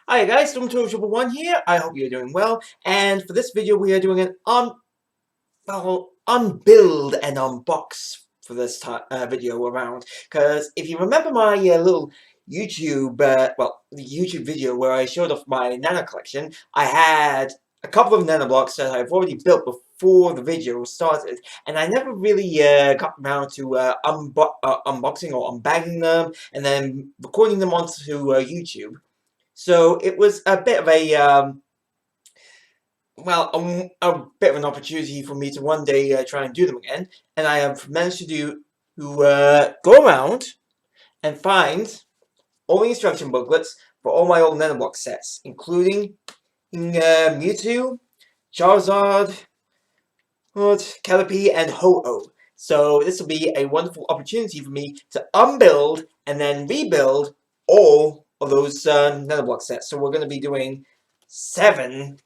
Hi guys, Storm201 here. I hope you're doing well. And for this video, we are doing an unbuild and unbox for this video around. Because if you remember my little YouTube, the YouTube video where I showed off my nano collection, I had a couple of nanoblocks that I've already built before the video started, and I never really got around to unboxing or unbagging them and then recording them onto YouTube. So it was a bit of a bit of an opportunity for me to one day try and do them again, and I have managed to go around and find all the instruction booklets for all my old Nanoblock sets, including Mewtwo, Charizard, Caterpie, and Ho-Oh. So this will be a wonderful opportunity for me to unbuild and then rebuild all of those Nanoblock sets. So we're going to be doing 7.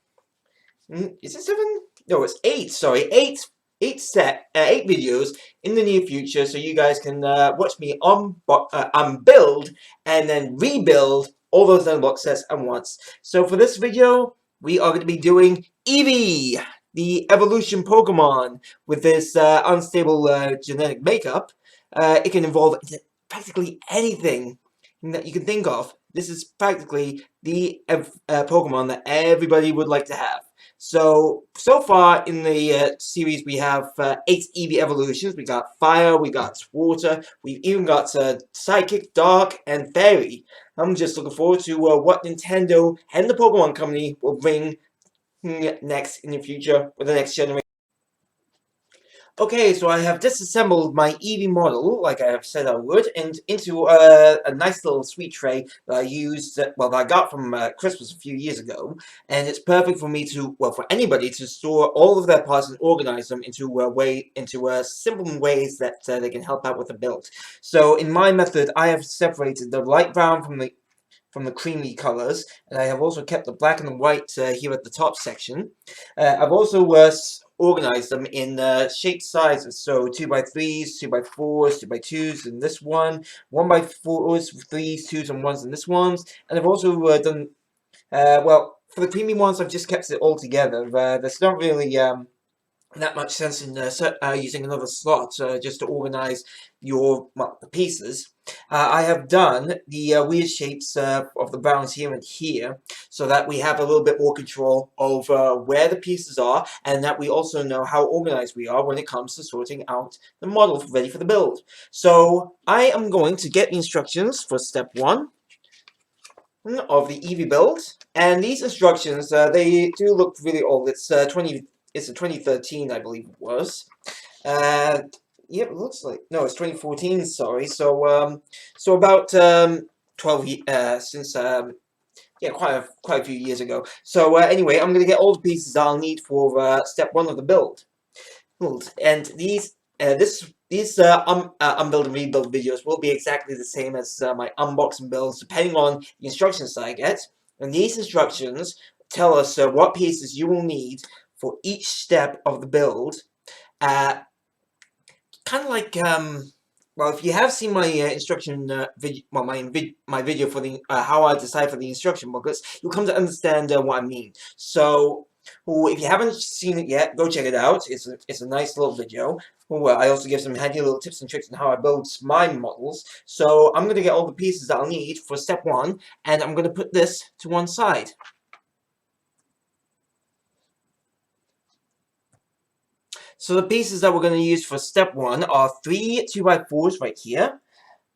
Is it 7? No, it's 8. Sorry, 8 videos in the near future, so you guys can watch me unbuild and then rebuild all those Nanoblock sets at once. So for this video, we are going to be doing Eevee, the evolution Pokemon with this unstable genetic makeup. It can evolve into practically anything that you can think of. This is practically the Pokemon that everybody would like to have. So far in the series, we have 8 Eevee evolutions. We got Fire, we got Water, we've even got Psychic, Dark, and Fairy. I'm just looking forward to what Nintendo and the Pokemon Company will bring next in the future with the next generation. Okay, so I have disassembled my Eevee model, like I have said I would, and into a nice little sweet tray that I used, that I got from Christmas a few years ago, and it's perfect for me to, for anybody to store all of their parts and organize them into simple ways that they can help out with the build. So in my method, I have separated the light brown from the creamy colors, and I have also kept the black and the white here at the top section. I've also organized them in shape sizes, so 2x3s, 2x4s, 2x2s in this one, 1x4s, 3s, 2s, and 1s in this ones, and I've also done, for the creamy ones, I've just kept it all together. There's not really that much sense in using another slot just to organize the pieces. I have done the weird shapes of the browns here and here, so that we have a little bit more control over where the pieces are, and that we also know how organized we are when it comes to sorting out the model ready for the build. So I am going to get the instructions for step 1 of the Eevee build, and these instructions, they do look really old. It's a 2013, I believe it was. Yep, it looks like, no, it's 2014. Sorry. So about 12 since yeah, quite a few years ago. So anyway, I'm gonna get all the pieces I'll need for step 1 of the build. And these unbuild and rebuild videos will be exactly the same as my unbox and builds, depending on the instructions that I get. And these instructions tell us what pieces you will need for each step of the build. Kind of like if you have seen my instruction video, my video for the how I decipher the instruction booklets, you'll come to understand what I mean. So if you haven't seen it yet, go check it out. It's a nice little video. I also give some handy little tips and tricks on how I build my models. So I'm going to get all the pieces that I'll need for step 1, and I'm going to put this to one side. So the pieces that we're going to use for step 1 are 3 2x4s right here,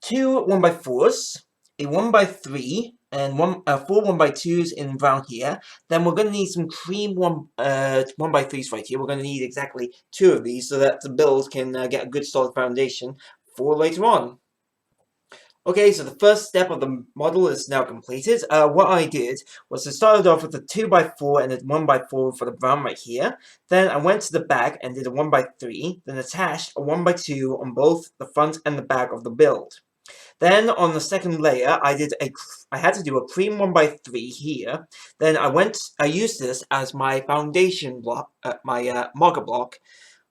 2 1x4s, a 1x3, and 4 1x2s in brown here. Then we're going to need some cream 1x3s right here. We're going to need exactly 2 of these so that the build can get a good solid foundation for later on. Okay, so the first step of the model is now completed. What I did was I started off with a 2x4 and a 1x4 for the brown right here. Then I went to the back and did a 1x3, then attached a 1x2 on both the front and the back of the build. Then on the second layer, I had to do a cream 1x3 here. Then I used this as my foundation block, my marker block,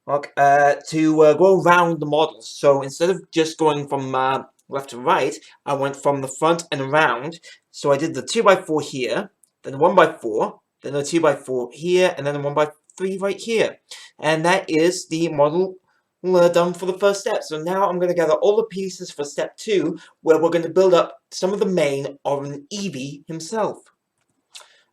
to go around the model. So instead of just going from left to right, I went from the front and around. So I did the 2x4 here, then the 1x4, then the 2x4 here, and then the 1x3 right here. And that is the model done for the first step. So now I'm going to gather all the pieces for step 2, where we're going to build up some of the mane of an Eevee himself.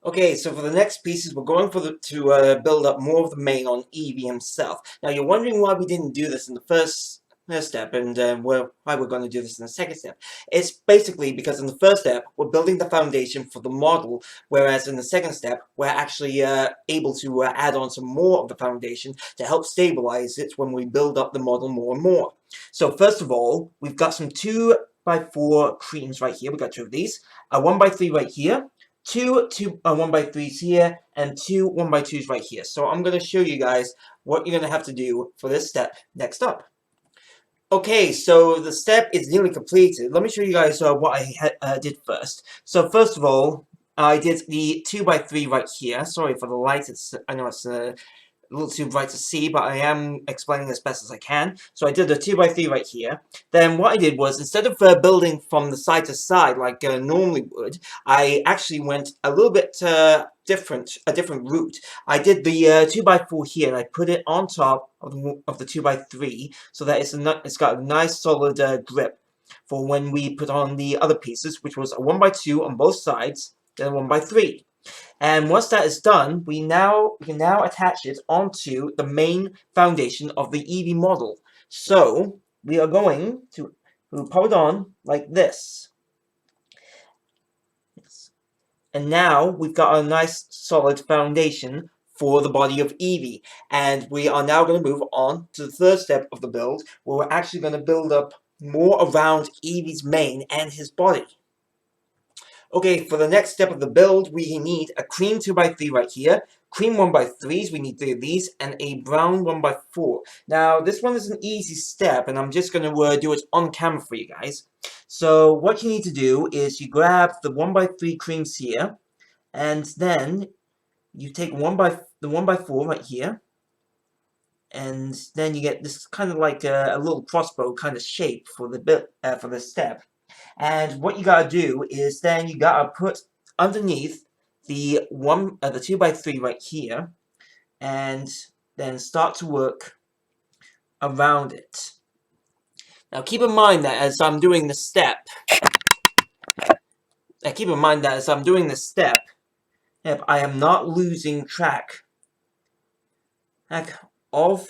Okay, so for the next pieces, we're going to build up more of the mane on Eevee himself. Now, you're wondering why we didn't do this in the first step, and why we're going to do this in the second step. It's basically because in the first step, we're building the foundation for the model, whereas in the second step, we're actually able to add on some more of the foundation to help stabilize it when we build up the model more and more. So first of all, we've got some 2x4 creams right here. We've got 2 of these. A 1x3 right here. Two 1x3s here, and 2 1x2s right here. So I'm going to show you guys what you're going to have to do for this step next up. Okay, so the step is nearly completed. Let me show you guys what I did first. So first of all, I did the 2x3 right here. Sorry for the light. I know it's a little too bright to see, but I am explaining as best as I can. So I did a 2x3 right here. Then what I did was, instead of building from the side to side like I normally would, I actually went a little bit a different route. I did the 2x4 here, and I put it on top of the 2x3 so that it's got a nice solid grip for when we put on the other pieces, which was a 1x2 on both sides, then a 1x3. And once that is done, we can now attach it onto the main foundation of the Eevee model. So we are going to pop it on like this. And now we've got a nice solid foundation for the body of Eevee. And we are now going to move on to the third step of the build, where we're actually going to build up more around Eevee's mane and his body. Okay, for the next step of the build, we need a cream 2x3 right here, cream 1x3s, we need 3 of these, and a brown 1x4. Now, this one is an easy step, and I'm just going to do it on camera for you guys. So, what you need to do is you grab the 1x3 creams here, and then you take the 1x4 right here, and then you get this kind of like a little crossbow kind of shape for the step. And what you gotta do is then you gotta put underneath the 2x3 right here, and then start to work around it. Now keep in mind that as I'm doing this step, I am not losing track of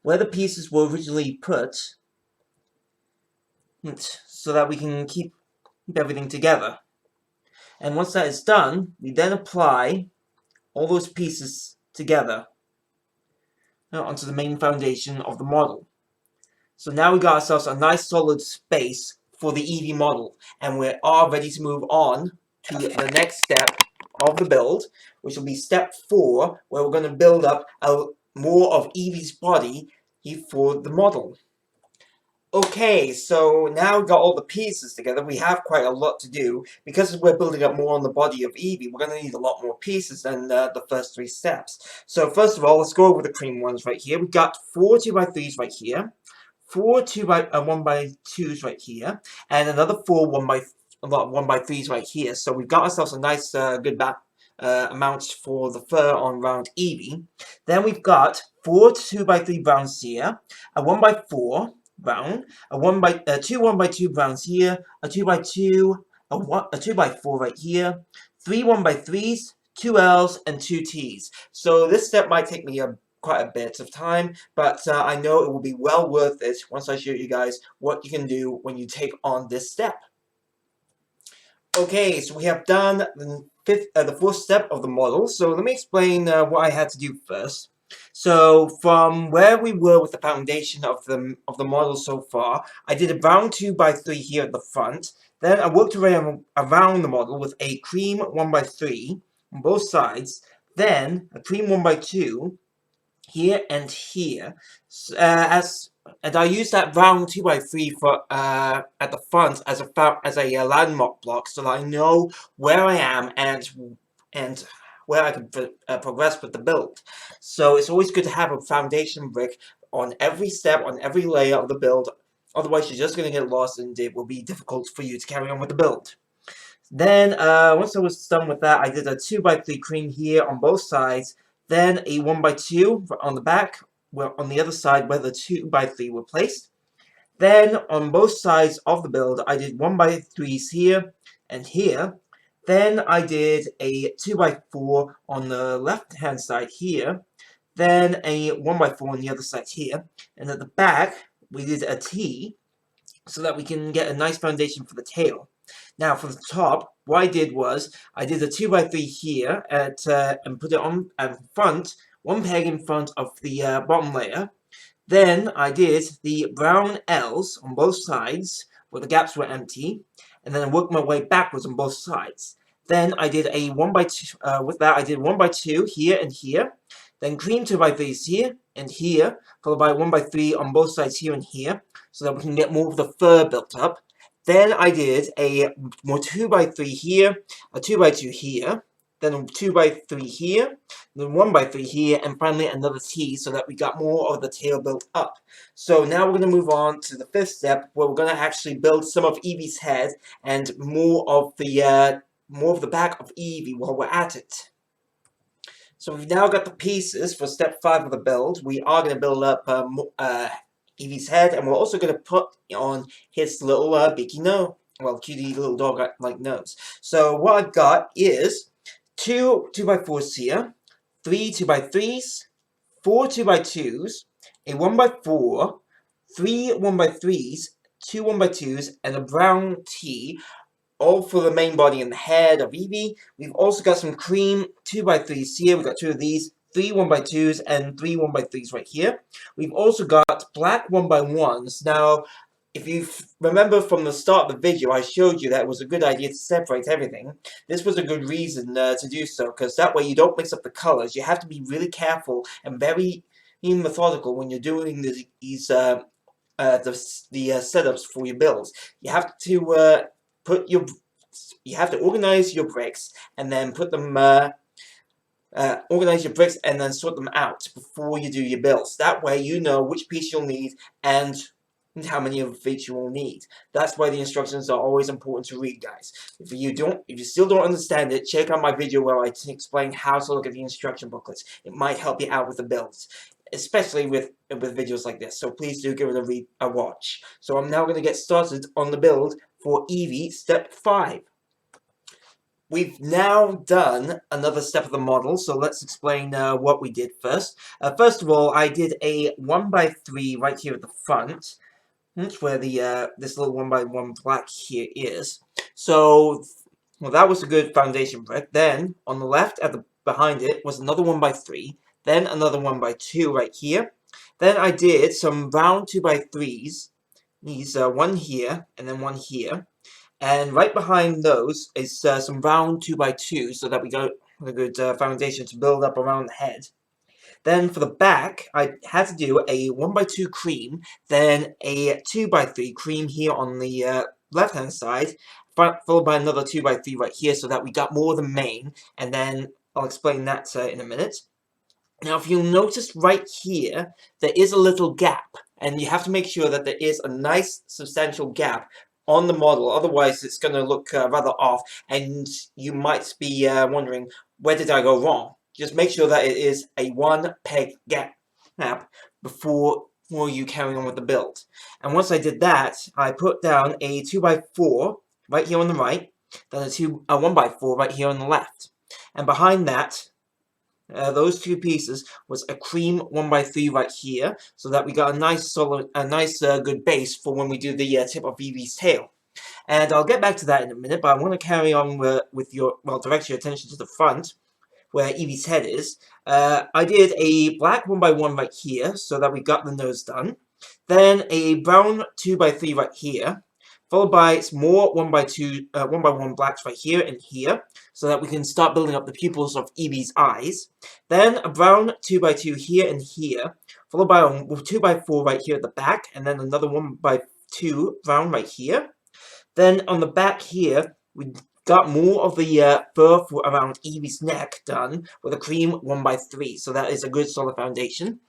where the pieces were originally put, so that we can keep everything together. And once that is done, we then apply all those pieces together onto the main foundation of the model. So now we got ourselves a nice solid space for the Eevee model, and we're all ready to move on to the next step of the build, which will be step 4, where we're going to build up more of Eevee's body for the model. Okay, so now we've got all the pieces together. We have quite a lot to do. Because we're building up more on the body of Eevee, we're going to need a lot more pieces than the first 3 steps. So first of all, let's go over the cream ones right here. We've got 4 2x3s right here, 4 1x2s right here, and another 4 1x3s right here. So we've got ourselves a nice good amount for the fur on round Eevee. Then we've got 4 2x3 browns here, a 1x4 brown, two 1x2 browns here, a 2x2, a 2x4 right here, 3 1x3s, 2 L's, and 2 T's. So this step might take me quite a bit of time, but I know it will be well worth it once I show you guys what you can do when you take on this step. Okay, so we have done the 4th step of the model. So let me explain what I had to do first. So from where we were with the foundation of the model so far, I did a brown 2x3 here at the front. Then I worked around the model with a cream 1x3 on both sides. Then a cream 1x2 here and here. And I used that brown 2x3 for at the front as a landmark block, so that I know where I am and where I can progress with the build. So it's always good to have a foundation brick on every step, on every layer of the build, Otherwise, you're just going to get lost and it will be difficult for you to carry on with the build. Then, once I was done with that, I did a 2x3 cream here on both sides. Then a 1x2 on the back, on the other side where the 2x3 were placed. Then, on both sides of the build, I did 1x3s here and here. Then I did a 2x4 on the left-hand side here. Then a 1x4 on the other side here. And at the back, we did a T so that we can get a nice foundation for the tail. Now, for the top, what I did was, I did a 2x3 here and put it on in front, one peg in front of the bottom layer. Then I did the brown L's on both sides, where the gaps were empty, and then I worked my way backwards on both sides. Then I did a 1x2, with that I did 1x2 here and here, then cream 2x3s here and here, followed by 1x3 on both sides here and here, so that we can get more of the fur built up. Then I did a more 2x3 here, a 2x2 here, then a 2x3 here, then 1x3 here, and finally another T so that we got more of the tail built up. So now we're going to move on to the fifth step where we're going to actually build some of Eevee's head and more of the back of Eevee while we're at it. So we've now got the pieces for step 5 of the build. We are going to build up Eevee's head, and we're also going to put on his little beaky nose, well, cutie little dog-like nose. So what I've got is 2 2x4s here, 3 2x3s, 4 2x2s, a 1x4, 3 1x3s, 2 1x2s, and a brown T, all for the main body and the head of Eevee. We've also got some cream 2x3s here. We've got 2 of these, 3 1x2s, and 3 1x3s right here. We've also got black 1x1s. Now, if you remember from the start of the video, I showed you that it was a good idea to separate everything. This was a good reason to do so, because that way you don't mix up the colors. You have to be really careful and very methodical when you're doing these setups for your builds. You have to organize your bricks and then put them organize your bricks and then sort them out before you do your builds. That way you know which piece you'll need and how many of each you will need. That's why the instructions are always important to read, guys. If you still don't understand it, check out my video where I explain how to look at the instruction booklets. It might help you out with the builds, especially with videos like this. So please do give it a watch. So I'm now going to get started on the build for Eevee step 5. We've now done another step of the model, so let's explain what we did first. First of all, I did a 1x3 right here at the front. That's where the this little 1x1 black here is. So, well, that was a good foundation brick. Then, on the left, behind it, was another 1x3. Then another 1x2 right here. Then I did some round 2x3s. These one here, and then one here. And right behind those is some round 2x2, so that we got a good foundation to build up around the head. Then for the back, I had to do a 1x2 cream, then a 2x3 cream here on the left-hand side, followed by another 2x3 right here, so that we got more of the main, and then I'll explain that in a minute. Now, if you'll notice right here, there is a little gap, and you have to make sure that there is a nice, substantial gap on the model, otherwise it's going to look rather off, and you might be wondering, where did I go wrong? Just make sure that it is a 1 peg gap before you carry on with the build. And once I did that, I put down a 2x4 right here on the right, then a 1x4 right here on the left. And behind that, those two pieces was a cream 1x3 right here, so that we got a nice solid, good base for when we do the tip of Eevee's tail. And I'll get back to that in a minute, but I want to carry on direct your attention to the front, where Eevee's head is. I did a black 1x1 right here, so that we got the nose done. Then a brown 2x3 right here, followed by some more 1x1 blacks right here and here, so that we can start building up the pupils of Eevee's eyes. Then a brown 2x2 here and here, followed by a 2x4 right here at the back, and then another 1x2 brown right here. Then on the back here, we got more of the fur around Eevee's neck done with a cream 1x3, so that is a good solid foundation.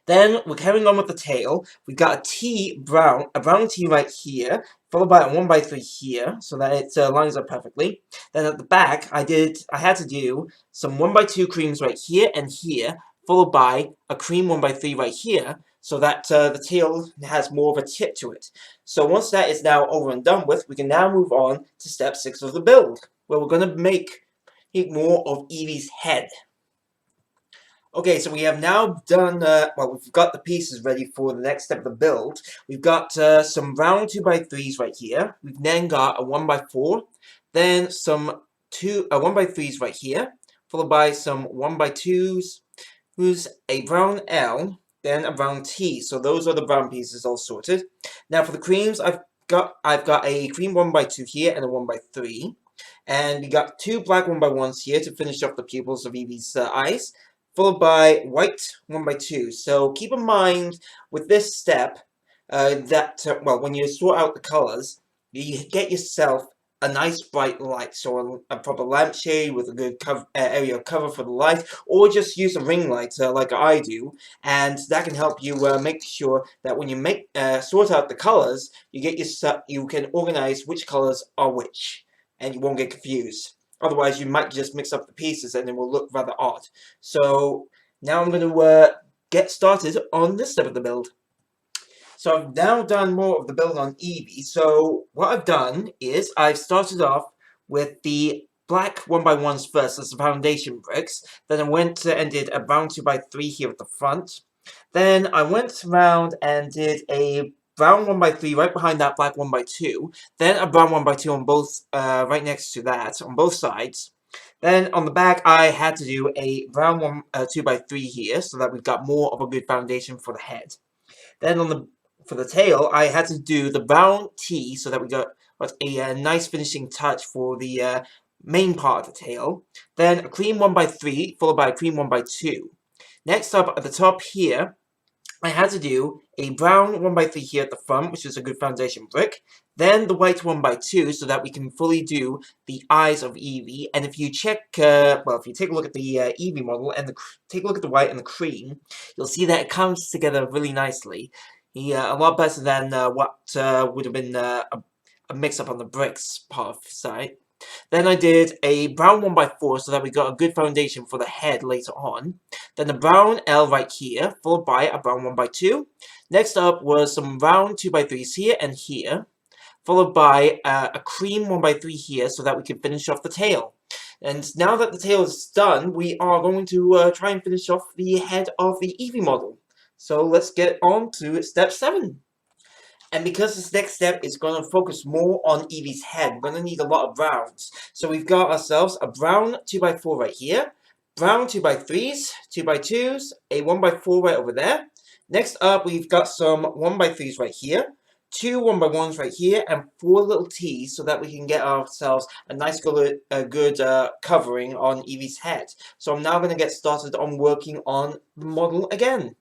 Then we're carrying on with the tail. We've got a brown T right here, followed by a 1x3 here, so that it lines up perfectly. Then at the back, I had to do some 1x2 creams right here and here, followed by a cream 1x3 right here, so that the tail has more of a tip to it. So once that is now over and done with, we can now move on to step 6 of the build, where we're going to make more of Eevee's head. Okay, so we have now done, well, we've got the pieces ready for the next step of the build. We've got some round 2x3s right here. We've then got a 1x4, then some 1x3s right here, followed by some 1x2s, who's a brown L, then a brown T. So those are the brown pieces all sorted. Now for the creams, I've got a cream 1x2 here and a 1x3. And we got two black 1x1s here to finish off the pupils of Eevee's eyes, followed by white 1x2. So keep in mind with this step that, well, when you sort out the colors, you get yourself a nice bright light, so a proper lampshade with a good area of cover for the light, or just use a ring light like I do, and that can help you make sure that when you sort out the colors, you can organize which colors are which, and you won't get confused. Otherwise, you might just mix up the pieces and it will look rather odd. So now I'm going to get started on this step of the build. So I've now done more of the build on Eevee. So what I've done is I've started off with the black 1x1s first as the foundation bricks. Then I went and did a brown 2x3 here at the front. Then I went around and did a brown 1x3 right behind that black 1x2. Then a brown 1x2 on both, right next to that, on both sides. Then on the back, I had to do a brown 2x3 here, so that we've got more of a good foundation for the head. Then for the tail, I had to do the brown T, so that we got a nice finishing touch for the main part of the tail. Then a cream 1x3, followed by a cream 1x2. Next up, at the top here, I had to do a brown 1x3 here at the front, which is a good foundation brick. Then the white 1x2, so that we can fully do the eyes of Eevee. And if you check, well, if you take a look at the Eevee model and take a look at the white and the cream, you'll see that it comes together really nicely. A lot better than what would have been a mix-up on the bricks part of the site. Then I did a brown 1x4 so that we got a good foundation for the head later on. Then the brown L right here, followed by a brown 1x2. Next up was some round 2x3s here and here, followed by a cream 1x3 here so that we can finish off the tail. And now that the tail is done, we are going to try and finish off the head of the Eevee model. So let's get on to step 7. And because this next step is going to focus more on Eevee's head, we're going to need a lot of browns. So we've got ourselves a brown 2x4 right here, brown 2x3s, 2x2s, a 1x4 right over there. Next up, we've got some 1x3s right here, 2 1x1s right here, and 4 little T's so that we can get ourselves a nice good covering on Eevee's head. So I'm now going to get started on working on the model again.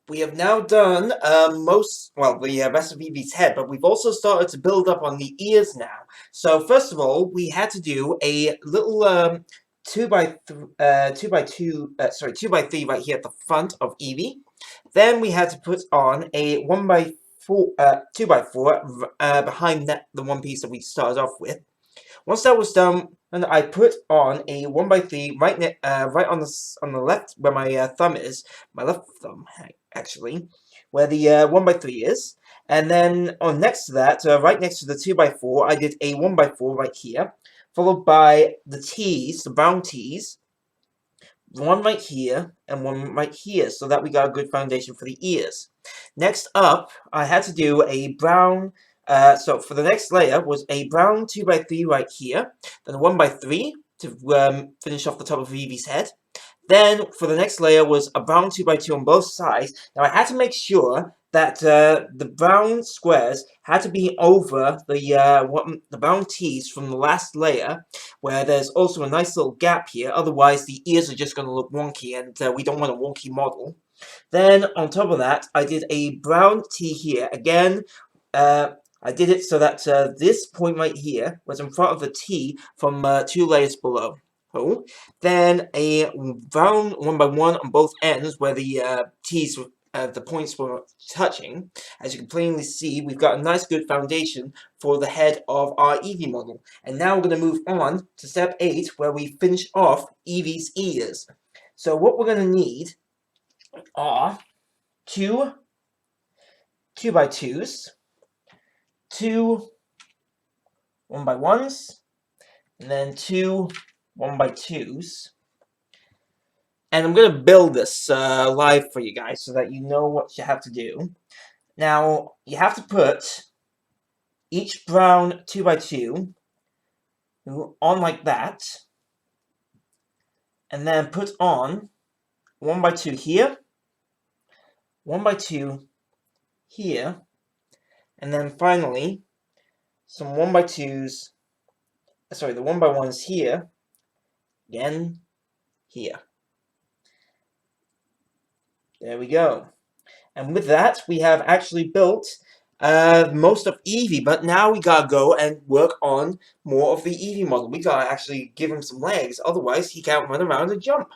We have now done the rest of Eevee's head, but we've also started to build up on the ears now. So first of all, we had to do a little 2x3 right here at the front of Eevee. Then we had to put on a 2x4 behind the one piece that we started off with. Once that was done, and I put on a 1x3 right on the left where my thumb is, my left thumb actually, where the 1x3 is, and then on next to that, right next to the 2x4, I did a 1x4 right here, followed by the T's, the brown T's, one right here and one right here, so that we got a good foundation for the ears. Next up, I had to do a brown. So for the next layer was a brown 2x3 right here, then a 1x3 to finish off the top of Eevee's head. Then for the next layer was a brown 2x2 on both sides. Now I had to make sure that the brown squares had to be over the brown T's from the last layer, where there's also a nice little gap here. Otherwise, the ears are just going to look wonky, and we don't want a wonky model. Then on top of that, I did a brown T here again. I did it so that this point right here was in front of the T from 2 layers below. then a round 1x1 on both ends where the the points were touching. As you can plainly see, we've got a nice good foundation for the head of our Eevee model. And now we're going to move on to step 8, where we finish off Eevee's ears. So what we're going to need are two 2x2s, two 1x1s, and then two 1x2s. And I'm going to build this live for you guys so that you know what you have to do. Now, you have to put each brown 2x2 on like that. And then put on 1x2 here, 1x2 here, and then finally some 1x2s, sorry, the 1x1s here, again, here. There we go. And with that, we have actually built most of Eevee, but now we gotta go and work on more of the Eevee model. We gotta actually give him some legs, otherwise he can't run around and jump.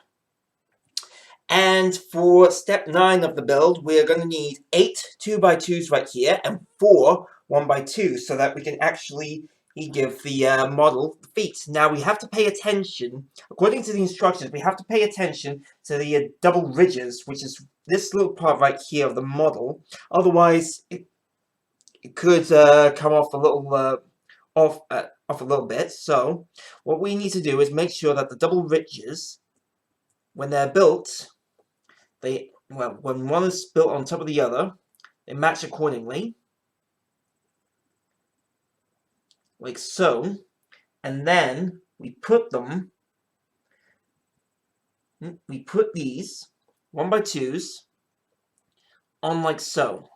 And for step 9 of the build, we're going to need 8 2x2s right here and 4 1x2s so that we can actually give the model the feet. Now we have to pay attention, according to the instructions, we have to pay attention to the double ridges, which is this little part right here of the model. Otherwise, it could come off a little off a little bit. So what we need to do is make sure that the double ridges, when they're built, when one is built on top of the other, they match accordingly, like so, and then we put these 1x2s on like so.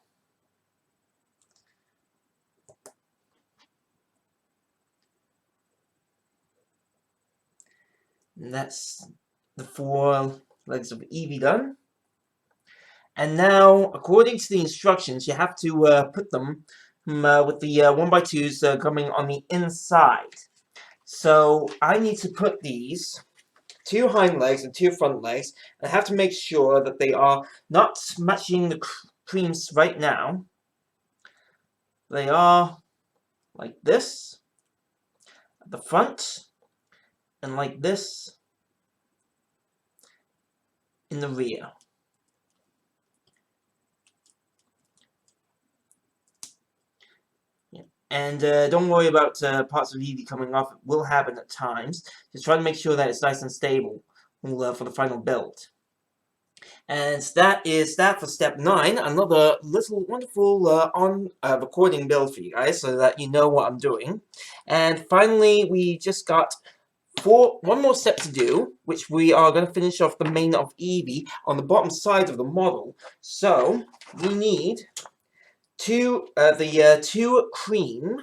And that's the 4 legs of Eevee done. And now, according to the instructions, you have to put them with the 1x2s coming on the inside. So I need to put these 2 hind legs and 2 front legs. I have to make sure that they are not matching the creams right now. They are like this at the front and like this in the rear. And don't worry about parts of Eevee coming off. It will happen at times. Just try to make sure that it's nice and stable for the final build. And that is that for step 9. Another little wonderful recording build for you guys so that you know what I'm doing. And finally, we just got one more step to do, which we are going to finish off the mane of Eevee on the bottom side of the model. So we need two cream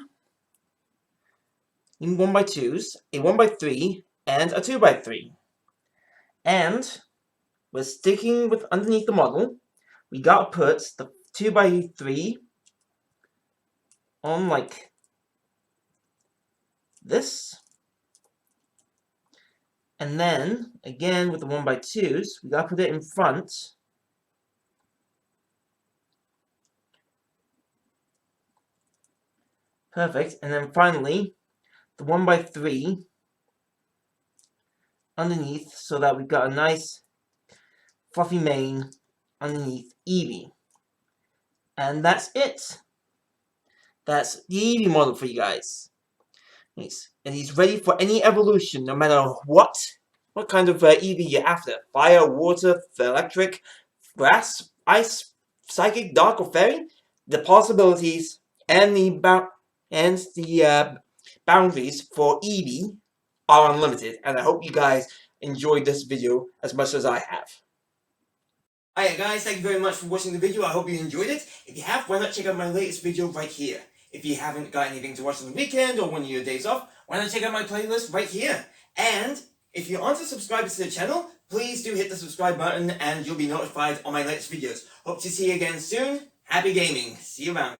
1x2s, a 1x3, and a 2x3. And we're sticking with underneath the model. We gotta put the 2x3 on like this. And then, again, with the 1x2s, we gotta put it in front. Perfect. And then finally, the 1x3 underneath so that we've got a nice fluffy mane underneath Eevee. And that's it. That's the Eevee model for you guys. Nice. And he's ready for any evolution, no matter what kind of Eevee you're after. Fire, water, electric, grass, ice, psychic, dark, or fairy. The possibilities and the boundaries for Eevee are unlimited. And I hope you guys enjoyed this video as much as I have. Alright guys, thank you very much for watching the video. I hope you enjoyed it. If you have, why not check out my latest video right here. If you haven't got anything to watch on the weekend or one of your days off, why not check out my playlist right here. And if you aren't a subscriber to the channel, please do hit the subscribe button and you'll be notified on my latest videos. Hope to see you again soon. Happy gaming. See you around.